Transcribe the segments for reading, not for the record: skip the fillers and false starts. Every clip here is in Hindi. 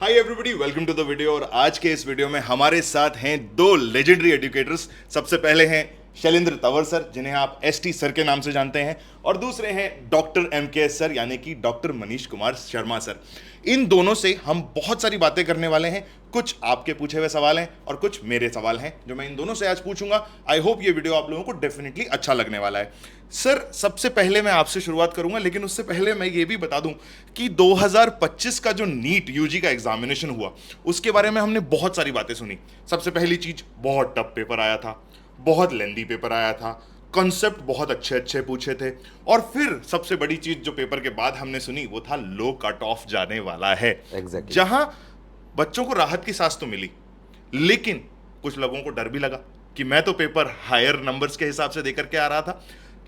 Hi everybody, welcome to the video. और आज के इस वीडियो में हमारे साथ हैं दो लेजेंडरी एजुकेटर्स। सबसे पहले हैं शैलेंद्र तंवर सर, जिन्हें आप एसटी सर के नाम से जानते हैं, और दूसरे हैं डॉक्टर एमकेएस सर, यानी कि डॉक्टर मनीष कुमार शर्मा सर। इन दोनों से हम बहुत सारी बातें करने वाले हैं। कुछ आपके पूछे हुए सवाल हैं और कुछ मेरे सवाल हैं जो मैं इन दोनों से आज पूछूंगा। आई होप ये वीडियो आप लोगों को डेफिनेटली अच्छा लगने वाला है। सर, सबसे पहले मैं आपसे शुरुआत करूंगा, लेकिन उससे पहले मैं ये भी बता दूं कि 2025 का जो नीट यूजी का एग्जामिनेशन हुआ, उसके बारे में हमने बहुत सारी बातें सुनी। सबसे पहली चीज, बहुत टफ पेपर आया था, बहुत लेंदी पेपर आया था, कॉन्सेप्ट बहुत अच्छे अच्छे पूछे थे, और फिर सबसे बड़ी चीज जो पेपर के बाद हमने सुनी वो था लो कट ऑफ जाने वाला है। Exactly. जहां बच्चों को राहत की सांस तो मिली, लेकिन कुछ लोगों को डर भी लगा कि मैं तो पेपर हायर नंबर्स के हिसाब से देकर के आ रहा था।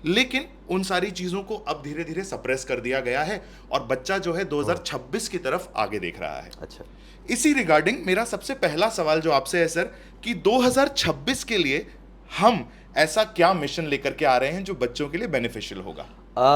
लेकिन उन सारी चीजों को अब धीरे धीरे सप्रेस कर दिया गया है और बच्चा जो है 2026 की तरफ आगे देख रहा है। अच्छा, इसी रिगार्डिंग मेरा सबसे पहला सवाल जो आपसे है सर, कि 2026 के लिए हम ऐसा क्या मिशन लेकर के आ रहे हैं जो बच्चों के लिए बेनिफिशियल होगा?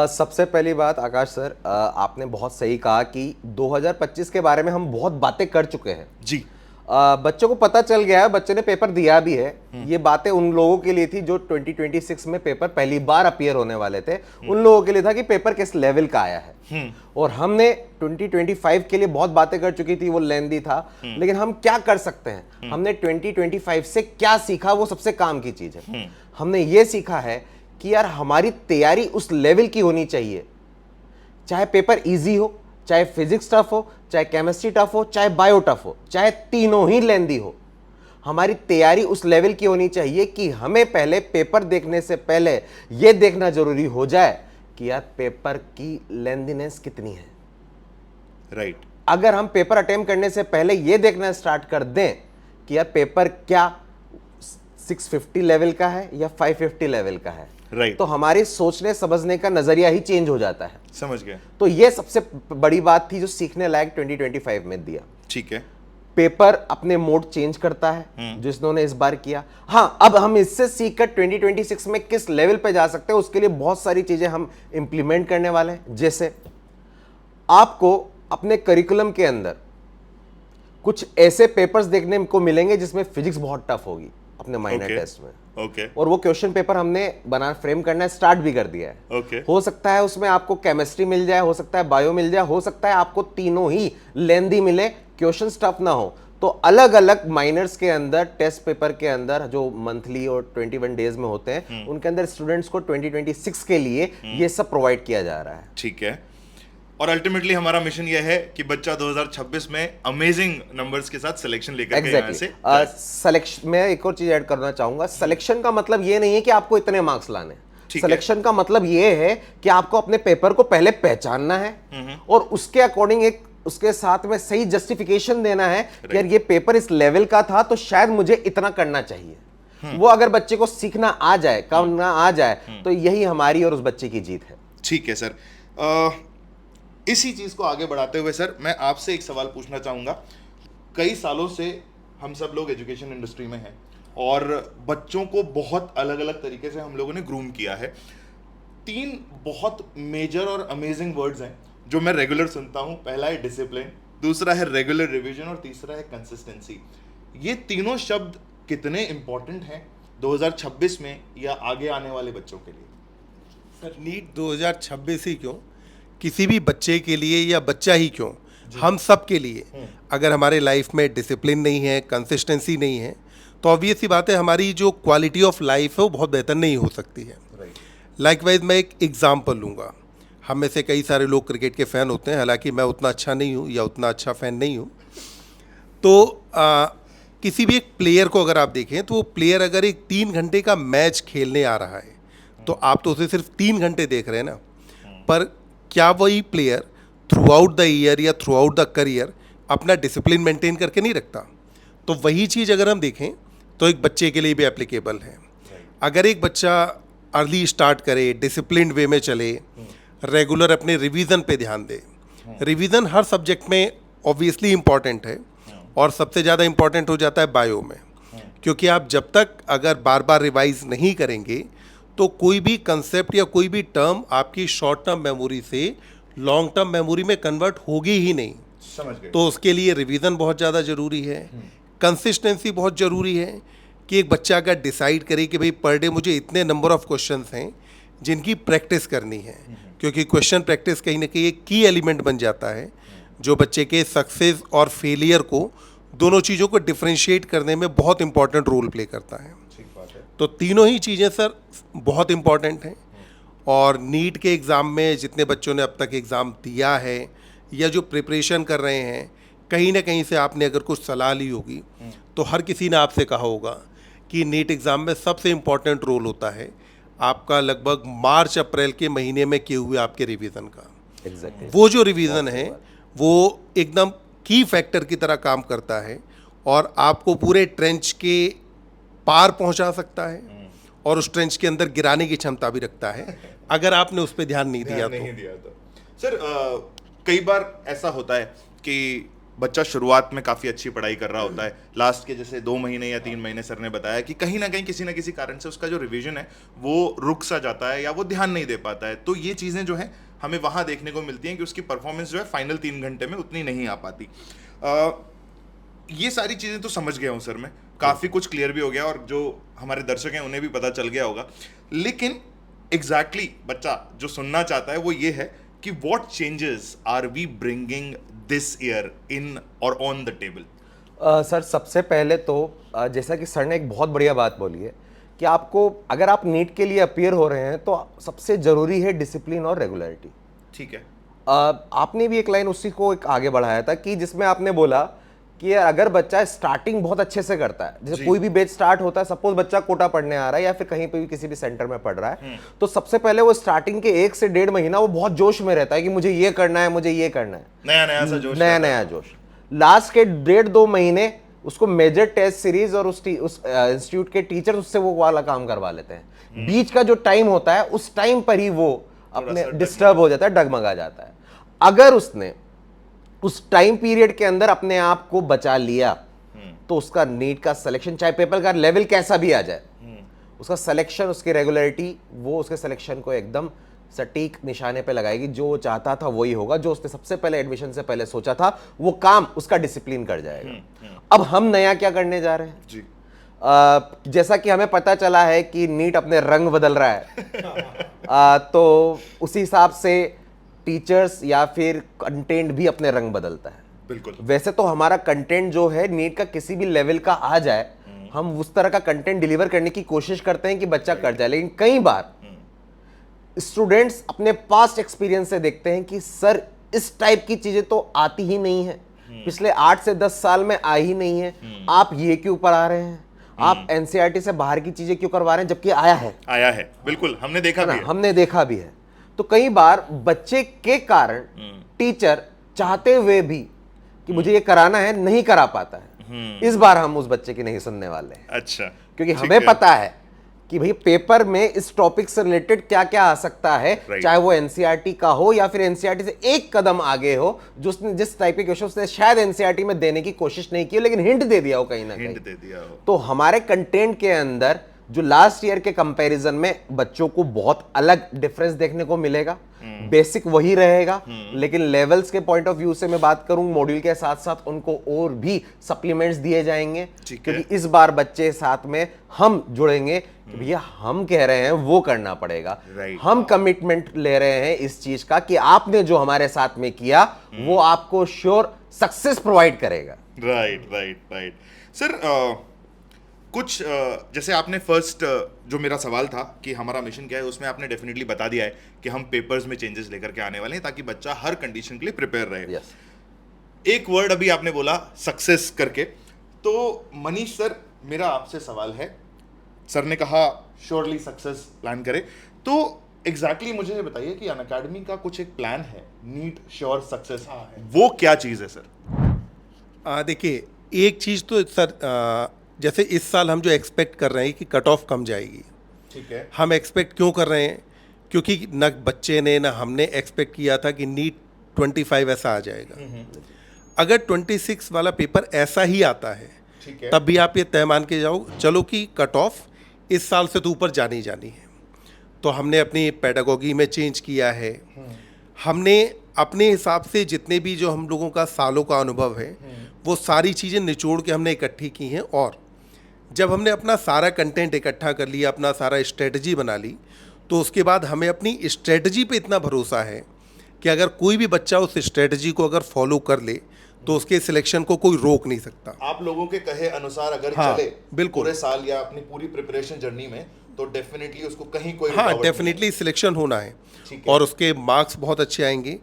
सबसे पहली बात आकाश सर, आपने बहुत सही कहा कि 2025 के बारे में हम बहुत बातें कर चुके हैं जी। बच्चों को पता चल गया है, बच्चे ने पेपर दिया भी है। ये बातें उन लोगों के लिए थी जो 2026 में पेपर पहली बार अपीयर होने वाले थे। उन लोगों के लिए था कि पेपर किस लेवल का आया है। और हमने 2025 के लिए बहुत बातें कर चुकी थी, वो लेंदी था। लेकिन हम क्या कर सकते हैं, हमने 2025 से क्या सीखा, वो सबसे काम की चीज है। हमने ये सीखा है कि यार हमारी तैयारी उस लेवल की होनी चाहिए, चाहे पेपर इजी हो, चाहे फिजिक्स टफ हो, चाहे केमिस्ट्री टफ हो, चाहे बायो टफ हो, चाहे तीनों ही लेंदी हो। हमारी तैयारी उस लेवल की होनी चाहिए कि हमें पहले पेपर देखने से पहले यह देखना जरूरी हो जाए कि यार पेपर की लेंदीनेस कितनी है। राइट। अगर हम पेपर अटेम्प्ट करने से पहले यह देखना स्टार्ट कर दें कि यार पेपर क्या 650 लेवल का है या 550 लेवल का है, राइट, तो हमारी सोचने समझने का नजरिया ही चेंज हो जाता है। समझ गए। तो ये सबसे बड़ी बात थी जो सीखने लायक 2025 में दिया। ठीक है। पेपर अपने मोड चेंज करता है जो इन्होंने इस बार किया। हाँ, अब हम इससे सीखकर 2026 में किस लेवल पे जा सकते हैं, उसके लिए बहुत सारी चीजें हम इंप्लीमेंट करने वाले हैं। जैसे आपको अपने करिकुलम के अंदर कुछ ऐसे पेपर्स देखने को मिलेंगे जिसमें फिजिक्स बहुत टफ होगी अपने माइनर टेस्ट में। ओके। और वो क्वेश्चन पेपर हमने बना फ्रेम करना स्टार्ट भी कर दिया है। ओके। हो सकता है उसमें आपको केमिस्ट्री मिल जाए, हो सकता है बायो मिल जाए, हो सकता है आपको तीनों ही लेंदी मिले, क्वेश्चन टफ ना हो। तो अलग अलग माइनर्स के अंदर टेस्ट पेपर के अंदर जो मंथली और 21 डेज में होते हैं, उनके अंदर स्टूडेंट्स को 2026 के लिए ये सब प्रोवाइड किया जा रहा है। ठीक है। और अल्टीमेटली हमारा मिशन यह है कि बच्चा 2026 में अमेजिंग नंबर्स के साथ सिलेक्शन लेकर के यहाँ से सिलेक्शन में एक और चीज ऐड करना चाहूंगा। सिलेक्शन का मतलब ये नहीं है कि आपको इतने मार्क्स लाने। सिलेक्शन का मतलब ये है कि आपको अपने पेपर को पहले पहचानना है और उसके अकॉर्डिंग एक उसके साथ में सही जस्टिफिकेशन देना है कि यार ये पेपर इस लेवल का था तो शायद मुझे इतना करना चाहिए। वो अगर बच्चे को सीखना आ जाए, करना आ जाए, तो यही हमारी और उस बच्चे की जीत है। ठीक है सर। इसी चीज को आगे बढ़ाते हुए सर, मैं आपसे एक सवाल पूछना चाहूंगा। कई सालों से हम सब लोग एजुकेशन इंडस्ट्री में हैं और बच्चों को बहुत अलग अलग तरीके से हम लोगों ने ग्रूम किया है। 3 बहुत मेजर और अमेजिंग वर्ड्स हैं जो मैं रेगुलर सुनता हूं। पहला है डिसिप्लिन, दूसरा है रेगुलर रिवीजन और तीसरा है कंसिस्टेंसी। ये तीनों शब्द कितने इंपॉर्टेंट हैं 2026 में या आगे आने वाले बच्चों के लिए? सर, नीट 2026 ही क्यों, किसी भी बच्चे के लिए या बच्चा ही क्यों, हम सब के लिए अगर हमारे लाइफ में डिसिप्लिन नहीं है, कंसिस्टेंसी नहीं है, तो ऑब्वियस सी बात है हमारी जो क्वालिटी ऑफ लाइफ है वो बहुत बेहतर नहीं हो सकती है। लाइकवाइज मैं एक एग्जांपल लूँगा। हम में से कई सारे लोग क्रिकेट के फ़ैन होते हैं, हालांकि मैं उतना अच्छा नहीं हूँ या उतना अच्छा फ़ैन नहीं हूँ। तो किसी भी एक प्लेयर को अगर आप देखें तो वो प्लेयर अगर एक 3 घंटे का मैच खेलने आ रहा है तो आप तो उसे सिर्फ 3 घंटे देख रहे हैं ना, पर क्या वही player through out the year या थ्रू आउट द करियर अपना डिसिप्लिन मेंटेन करके नहीं रखता? तो वही चीज़ अगर हम देखें तो एक बच्चे के लिए भी एप्लीकेबल है। अगर एक बच्चा अर्ली स्टार्ट करे, डिसिप्लिन वे में चले, रेगुलर अपने रिवीजन पे ध्यान दे। रिवीजन हर सब्जेक्ट में ऑब्वियसली इम्पॉर्टेंट है और सबसे ज़्यादा इम्पॉर्टेंट हो जाता है बायो में, क्योंकि आप जब तक अगर बार बार रिवाइज नहीं करेंगे तो कोई भी कंसेप्ट या कोई भी टर्म आपकी शॉर्ट टर्म मेमोरी से लॉन्ग टर्म मेमोरी में कन्वर्ट होगी ही नहीं। समझ गए। तो उसके लिए रिवीजन बहुत ज़्यादा ज़रूरी है, कंसिस्टेंसी बहुत ज़रूरी है कि एक बच्चा अगर डिसाइड करे कि भाई पर डे मुझे इतने नंबर ऑफ क्वेश्चंस हैं जिनकी प्रैक्टिस करनी है, क्योंकि क्वेश्चन प्रैक्टिस कहीं ना कहीं एक की एलिमेंट बन जाता है जो बच्चे के सक्सेस और फेलियर को, दोनों चीज़ों को डिफ्रेंशिएट करने में बहुत इंपॉर्टेंट रोल प्ले करता है। ठीक बात है। तो तीनों ही चीज़ें सर बहुत इम्पॉर्टेंट हैं। और नीट के एग्ज़ाम में जितने बच्चों ने अब तक एग्ज़ाम दिया है या जो प्रिपरेशन कर रहे हैं, कहीं ना कहीं से आपने अगर कुछ सलाह ली होगी तो हर किसी ने आपसे कहा होगा कि नीट एग्ज़ाम में सबसे इम्पॉर्टेंट रोल होता है आपका लगभग मार्च अप्रैल के महीने में किए हुए आपके रिवीजन का। एग्जैक्टली वो जो रिवीजन है वो एकदम की फैक्टर की तरह काम करता है और आपको पूरे ट्रेंच के पार पहुंचा सकता है और उस ट्रेंच के अंदर गिराने की क्षमता भी रखता है अगर आपने उस पर ध्यान नहीं दिया नहीं तो। दिया तो सर कई बार ऐसा होता है कि बच्चा शुरुआत में काफी अच्छी पढ़ाई कर रहा होता है, लास्ट के जैसे 2 महीने या 3 महीने सर ने बताया कि कहीं ना कहीं किसी ना किसी कारण से उसका जो रिवीजन है वो रुक सा जाता है या वो ध्यान नहीं दे पाता है। तो ये चीजें जो है हमें वहां देखने को मिलती हैं कि उसकी परफॉर्मेंस जो है फाइनल 3 घंटे में उतनी नहीं आ पाती। ये सारी चीजें तो समझ गया हूँ सर, मैं काफी कुछ क्लियर भी हो गया और जो हमारे दर्शक हैं उन्हें भी पता चल गया होगा। लेकिन एग्जैक्टली बच्चा जो सुनना चाहता है वो ये है कि what changes are we bringing this year in और ऑन द टेबल। सर सबसे पहले तो जैसा कि सर ने एक बहुत बढ़िया बात बोली है कि आपको अगर आप नीट के लिए अपीयर हो रहे हैं तो सबसे जरूरी है डिसिप्लिन और रेगुलरिटी। ठीक है। आपने भी एक लाइन उसी को एक आगे बढ़ाया था कि जिसमें आपने बोला कि यार अगर बच्चा स्टार्टिंग बहुत अच्छे से करता है, जैसे कोई भी बैच स्टार्ट होता है, सपोज बच्चा कोटा पढ़ने आ रहा है या फिर कहीं पे भी किसी भी सेंटर में पढ़ रहा है, तो सबसे पहले वो स्टार्टिंग के 1 से 1.5 महीना वो बहुत जोश में रहता है कि मुझे ये करना है, मुझे ये करना है, नया नया सा जोश, नया जोश। लास्ट के 1.5-2 महीने उसको मेजर टेस्ट सीरीज और उस इंस्टीट्यूट के टीचर उससे वो वाला काम करवा लेते हैं। बीच का जो टाइम होता है उस टाइम पर ही वो अपने डिस्टर्ब हो जाता है, डगमगा जाता है। अगर उसने उस टाइम पीरियड के अंदर अपने आप को बचा लिया तो उसका नीट का सिलेक्शन, चाहे पेपर का लेवल कैसा भी आ जाए, उसका सिलेक्शन, उसकी रेगुलरिटी, वो उसके सिलेक्शन को एकदम सटीक निशाने पे लगाएगी। जो वो चाहता था वही होगा, जो उसने सबसे पहले एडमिशन से पहले सोचा था वो काम उसका डिसिप्लिन कर जाएगा। अब हम नया क्या करने जा रहे हैं जी। जैसा कि हमें पता चला है कि नीट अपने रंग बदल रहा है तो उसी हिसाब से टीचर्स या फिर कंटेंट भी अपने रंग बदलता है। बिल्कुल। वैसे तो हमारा कंटेंट जो है नीट का किसी भी लेवल का आ जाए, हम उस तरह का कंटेंट डिलीवर करने की कोशिश करते हैं कि बच्चा कर जाए, लेकिन कई बार स्टूडेंट्स अपने पास्ट एक्सपीरियंस से देखते हैं कि सर इस टाइप की चीजें तो आती ही नहीं है, पिछले 8 से 10 साल में आई ही नहीं है, आप ये क्यों पढ़ा रहे हैं, आप एनसीईआरटी से बाहर की चीजें क्यों करवा रहे हैं, जबकि आया है। बिल्कुल, हमने देखा भी है। हमने देखा भी है। तो कई बार बच्चे के कारण टीचर चाहते हुए भी कि मुझे ये कराना है, नहीं करा पाता है। इस बार हम उस बच्चे की नहीं सुनने वाले हैं। अच्छा, क्योंकि हमें पता है कि भाई पेपर में इस टॉपिक से रिलेटेड क्या क्या आ सकता है, चाहे वो एनसीईआरटी का हो या फिर एनसीईआरटी से एक कदम आगे हो, जो उसने जिस टाइप के क्वेश्चन उसने शायद एनसीईआरटी में देने की कोशिश नहीं की, लेकिन हिंट दे दिया हो कहीं ना कहीं। हिंट दे दिया हो। तो हमारे कंटेंट के अंदर जो लास्ट ईयर के कंपैरिजन में बच्चों को बहुत अलग डिफरेंस देखने को मिलेगा। बेसिक वही रहेगा, लेकिन लेवल्स के पॉइंट ऑफ व्यू से मैं बात करूं, मॉड्यूल के साथ साथ उनको और भी सप्लीमेंट्स दिए जाएंगे, क्योंकि इस बार बच्चे साथ में हम जुड़ेंगे कि भैया हम कह रहे हैं वो करना पड़ेगा। हम कमिटमेंट ले रहे हैं इस चीज का कि आपने जो हमारे साथ में किया वो आपको श्योर सक्सेस प्रोवाइड करेगा। राइट सर, कुछ जैसे आपने फर्स्ट जो मेरा सवाल था कि हमारा मिशन क्या है, उसमें आपने डेफिनेटली बता दिया है कि हम पेपर्स में चेंजेस लेकर के आने वाले हैं ताकि बच्चा हर कंडीशन के लिए प्रिपेयर रहे। yes. एक वर्ड अभी आपने बोला सक्सेस करके, तो मनीष सर मेरा आपसे सवाल है, सर ने कहा श्योरली सक्सेस प्लान करें, तो एग्जैक्टली मुझे ये बताइए कि अनअकैडमी का कुछ एक प्लान है नीट श्योर सक्सेस, वो क्या चीज़ है सर? देखिए, एक चीज़ तो सर जैसे इस साल हम जो एक्सपेक्ट कर रहे हैं कि कट ऑफ कम जाएगी। ठीक है। हम एक्सपेक्ट क्यों कर रहे हैं? क्योंकि न बच्चे ने न हमने एक्सपेक्ट किया था कि नीट 25 ऐसा आ जाएगा। अगर 26 वाला पेपर ऐसा ही आता है, तब भी आप ये तय मान के जाओ चलो कि कट ऑफ इस साल से तो ऊपर जानी ही जानी है। तो हमने अपनी पेडागोगी में चेंज किया है। हमने अपने हिसाब से जितने भी जो हम लोगों का सालों का अनुभव है वो सारी चीज़ें निचोड़ के हमने इकट्ठी की हैं। और जब हमने अपना सारा कंटेंट इकट्ठा कर लिया, अपना सारा स्ट्रेटजी बना ली, तो उसके बाद हमें अपनी स्ट्रेटजी पे इतना भरोसा है कि अगर कोई भी बच्चा उस स्ट्रेटजी को अगर फॉलो कर ले तो उसके सिलेक्शन को कोई रोक नहीं सकता। आप लोगों के कहे अनुसार अगर हाँ, चले बिल्कुल। पूरे साल या अपनी पूरी प्रिपरेशन जर्नी में, तो डेफिनेटली उसको कहीं कोई हाँ, रुकावट नहीं डेफिनेटली सिलेक्शन होना है ठीक है। और उसके मार्क्स बहुत अच्छे आएंगे।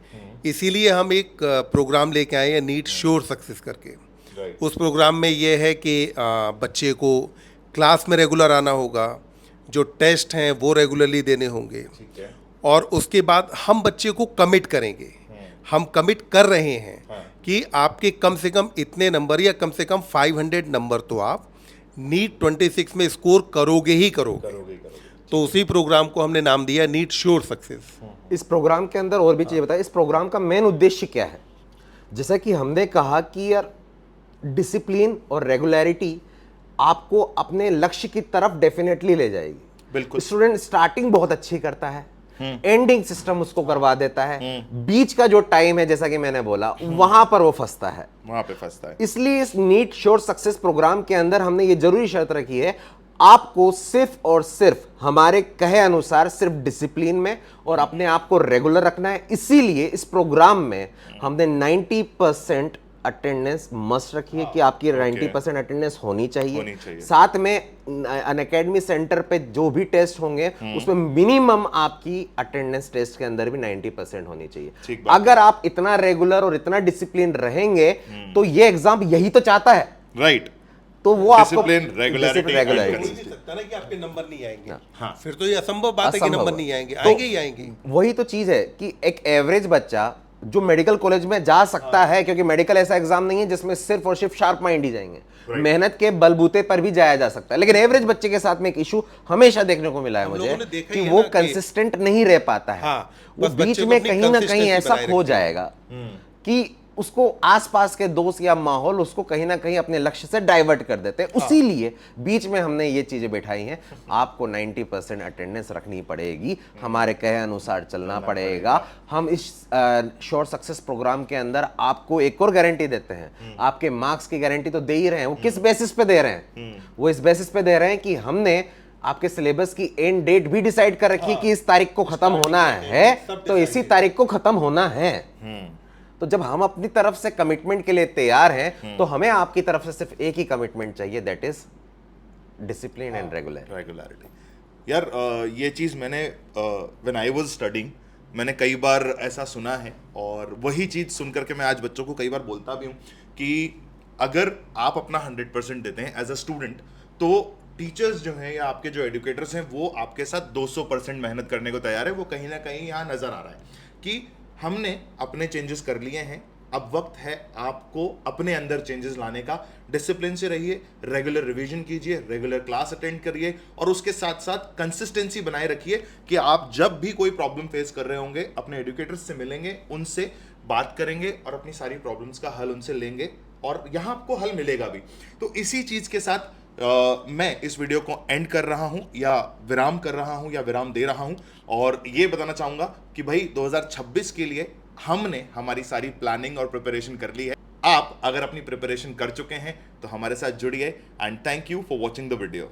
इसीलिए हम एक प्रोग्राम लेके आए हैं नीट श्योर सक्सेस करके। है। Right. उस प्रोग्राम में ये है कि बच्चे को क्लास में रेगुलर आना होगा, जो टेस्ट हैं वो रेगुलरली देने होंगे, ठीक है। और उसके बाद हम बच्चे को कमिट करेंगे। हम कमिट कर रहे हैं कि आपके कम से कम इतने नंबर या कम से कम 500 नंबर तो आप नीट 26 में स्कोर करोगे ही करोगे। तो उसी प्रोग्राम को हमने नाम दिया नीट श्योर सक्सेस। इस प्रोग्राम के अंदर और भी चीज़ें बताएं, इस प्रोग्राम का मेन उद्देश्य क्या है? जैसा कि हमने कहा कि यार डिसिप्लिन और रेगुलरिटी आपको अपने लक्ष्य की तरफ डेफिनेटली ले जाएगी। बिल्कुल। स्टूडेंट स्टार्टिंग बहुत अच्छी करता है, एंडिंग सिस्टम उसको करवा देता है, बीच का जो टाइम है जैसा कि मैंने बोला वहां पर वो फंसता है, वहां पे फंसता है। इसलिए इस नीट श्योर सक्सेस प्रोग्राम के अंदर हमने ये जरूरी शर्त रखी है, आपको सिर्फ और सिर्फ हमारे कहे अनुसार सिर्फ डिसिप्लिन में और अपने आप को रेगुलर रखना है। इसीलिए इस प्रोग्राम में हमने 90% अटेंडेंस मस्ट रखी है कि आपकी 90% अटेंडेंस होनी चाहिए। साथ में अनअकैडमी सेंटर पे जो भी टेस्ट होंगे उसमें मिनिमम आपकी अटेंडेंस टेस्ट के अंदर भी 90% होनी चाहिए। अगर आप इतना रेगुलर और इतना डिसिप्लिन रहेंगे तो ये एग्जाम यही तो चाहता है, राइट। तो वो आपको रेगुलरिटी सकता ना कि आपके नंबर नहीं आएंगे। हाँ। फिर तो ये असंभव बात है कि नंबर नहीं आएंगे। तो आएंगे ही आएंगे। वही तो चीज है कि एक एवरेज बच्चा जो मेडिकल कॉलेज में जा सकता है, क्योंकि मेडिकल ऐसा एग्जाम नहीं है जिसमें सिर्फ और सिर्फ शार्प माइंड ही जाएंगे, मेहनत के बलबूते पर भी जाया जा सकता है। लेकिन एवरेज बच्चे के साथ में एक इशू हमें देखने को मिला है मुझे कि वो कंसिस्टेंट नहीं रह पाता है। वो बीच में कहीं ना कहीं ऐसा हो जाएगा कि उसको आसपास के दोस्त या माहौल उसको कहीं ना कहीं अपने लक्ष्य से डाइवर्ट कर देते हैं। उसीलिए बीच में हमने ये चीजें बिठाई हैं, आपको 90% अटेंडेंस रखनी पड़ेगी, हमारे कहे अनुसार चलना पड़ेगा। हम इस श्योर सक्सेस प्रोग्राम के अंदर आपको एक और गारंटी देते हैं। आपके मार्क्स की गारंटी तो दे ही रहे हैं, वो किस बेसिस पे दे रहे हैं? वो इस बेसिस पे दे रहे हैं कि हमने आपके सिलेबस की एंड डेट भी डिसाइड कर रखी है कि इस तारीख को खत्म होना है, तो इसी तारीख को खत्म होना है। तो जब हम अपनी तरफ से कमिटमेंट के लिए तैयार हैं, तो हमें आपकी तरफ से सिर्फ एक ही कमिटमेंट चाहिए, that is discipline and regularity. यार ये चीज़ मैंने व्हेन आई वाज स्टडिंग मैंने कई बार ऐसा सुना है, और वही चीज़ सुन करके मैं आज बच्चों को कई बार बोलता भी हूँ कि अगर आप अपना 100% देते हैं एज अ स्टूडेंट, तो टीचर्स जो हैं या आपके जो एडुकेटर्स हैं वो आपके साथ 200% मेहनत करने को तैयार है। वो कहीं ना कहीं यहाँ नज़र आ रहा है कि हमने अपने चेंजेस कर लिए हैं, अब वक्त है आपको अपने अंदर चेंजेस लाने का। डिसिप्लिन से रहिए, रेगुलर रिवीजन कीजिए, रेगुलर क्लास अटेंड करिए, और उसके साथ साथ कंसिस्टेंसी बनाए रखिए कि आप जब भी कोई प्रॉब्लम फेस कर रहे होंगे अपने एडुकेटर्स से मिलेंगे, उनसे बात करेंगे और अपनी सारी प्रॉब्लम्स का हल उनसे लेंगे, और यहाँ आपको हल मिलेगा भी। तो इसी चीज़ के साथ मैं इस वीडियो को एंड कर रहा हूं, या विराम कर रहा हूं, या विराम दे रहा हूं, और ये बताना चाहूंगा कि भाई 2026 के लिए हमने हमारी सारी प्लानिंग और प्रिपरेशन कर ली है। आप अगर अपनी प्रिपरेशन कर चुके हैं तो हमारे साथ जुड़िए, and thank you for watching the video.